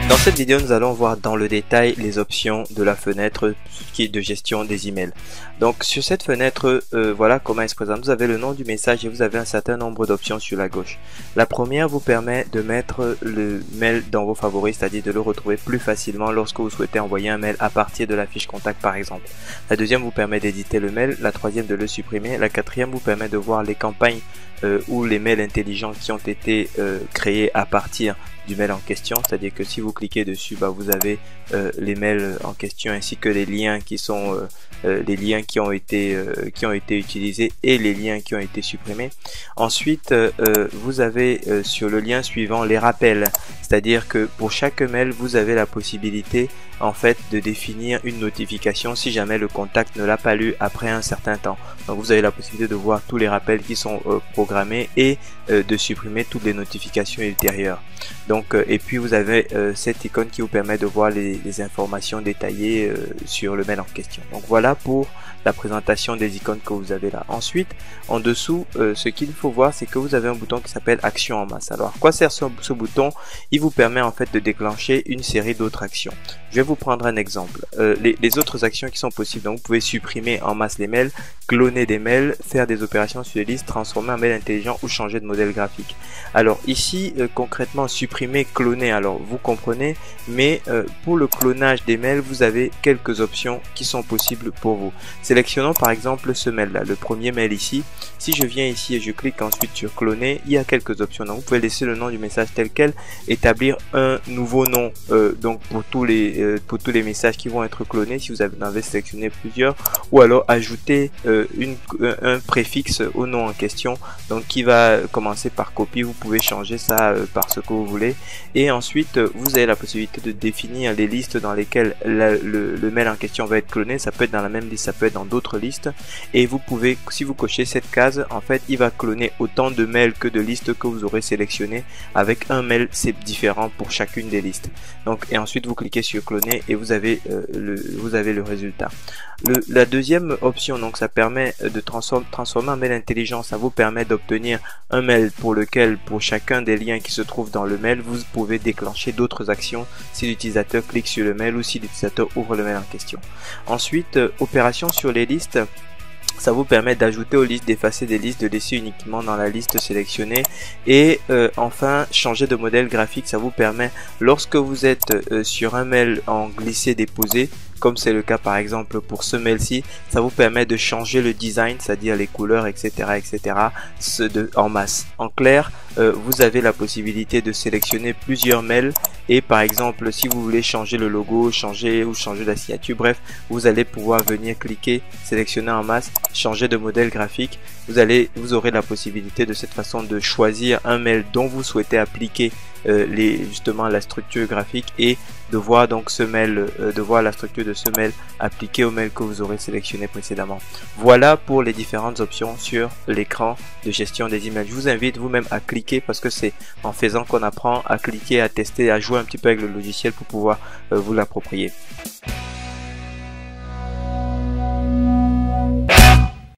Dans cette vidéo, nous allons voir dans le détail les options de la fenêtre qui est de gestion des emails. Donc sur cette fenêtre, voilà comment elle se présente. Vous avez le nom du message et vous avez un certain nombre d'options sur la gauche. La première vous permet de mettre le mail dans vos favoris, c'est-à-dire de le retrouver plus facilement lorsque vous souhaitez envoyer un mail à partir de la fiche contact par exemple. La deuxième vous permet d'éditer le mail, la troisième de le supprimer, la quatrième vous permet de voir les campagnes ou les mails intelligents qui ont été créés à partir du mail en question, c'est-à-dire que si vous cliquez dessus, vous avez les mails en question ainsi que les liens qui sont les liens qui ont été utilisés et les liens qui ont été supprimés. Ensuite, vous avez sur le lien suivant les rappels, c'est-à-dire que pour chaque mail, vous avez la possibilité en fait de définir une notification si jamais le contact ne l'a pas lu après un certain temps. Donc vous avez la possibilité de voir tous les rappels qui sont programmés et de supprimer toutes les notifications ultérieures. Donc et puis vous avez cette icône qui vous permet de voir les informations détaillées sur le mail en question. Donc voilà pour la présentation des icônes que vous avez là. Ensuite, en dessous, ce qu'il faut voir, c'est que vous avez un bouton qui s'appelle Action en masse. Alors, à quoi sert ce bouton? Il vous permet en fait de déclencher une série d'autres actions. Je vais vous prendre un exemple. Les autres actions qui sont possibles, donc vous pouvez supprimer en masse les mails, cloner des mails, faire des opérations sur les listes, transformer un mail intelligent ou changer de modèle graphique. Alors ici, concrètement, supprimer, cloner, alors vous comprenez, mais pour le clonage des mails, vous avez quelques options qui sont possibles pour vous. Sélectionnons par exemple ce mail là, le premier mail ici. Si je viens ici et je clique ensuite sur cloner, il y a quelques options. Donc vous pouvez laisser le nom du message tel quel, établir un nouveau nom donc pour tous les messages qui vont être clonés si vous en avez sélectionné plusieurs, ou alors ajouter un préfixe au nom en question, donc qui va commencer par copie. Vous pouvez changer ça par ce que vous voulez, et ensuite vous avez la possibilité de définir les listes dans lesquelles le mail en question va être cloné. Ça peut être dans la même liste, ça peut être dans d'autres listes, et vous pouvez, si vous cochez cette case, en fait il va cloner autant de mails que de listes que vous aurez sélectionné, avec un mail c'est différent pour chacune des listes. Donc et ensuite vous cliquez sur cloner et vous avez le résultat. La deuxième option, donc ça permet de transformer un mail intelligent. Ça vous permet d'obtenir un mail pour lequel, pour chacun des liens qui se trouvent dans le mail, vous pouvez déclencher d'autres actions si l'utilisateur clique sur le mail ou si l'utilisateur ouvre le mail en question. Ensuite, opération sur les listes. Ça vous permet d'ajouter aux listes, d'effacer des listes, de laisser uniquement dans la liste sélectionnée. Et enfin, changer de modèle graphique. Ça vous permet, lorsque vous êtes sur un mail en glisser-déposer, comme c'est le cas par exemple pour ce mail-ci, ça vous permet de changer le design, c'est-à-dire les couleurs, etc., en masse. En clair, vous avez la possibilité de sélectionner plusieurs mails et par exemple, si vous voulez changer le logo, changer la signature, bref, vous allez pouvoir venir cliquer, sélectionner en masse, changer de modèle graphique. Vous aurez la possibilité de cette façon de choisir un mail dont vous souhaitez appliquer justement la structure graphique et de voir donc ce mail, de voir la structure de ce mail appliquée au mail que vous aurez sélectionné précédemment. Voilà pour les différentes options sur l'écran de gestion des emails. Je vous invite vous-même à cliquer parce que c'est en faisant qu'on apprend à cliquer, à tester, à jouer un petit peu avec le logiciel pour pouvoir vous l'approprier.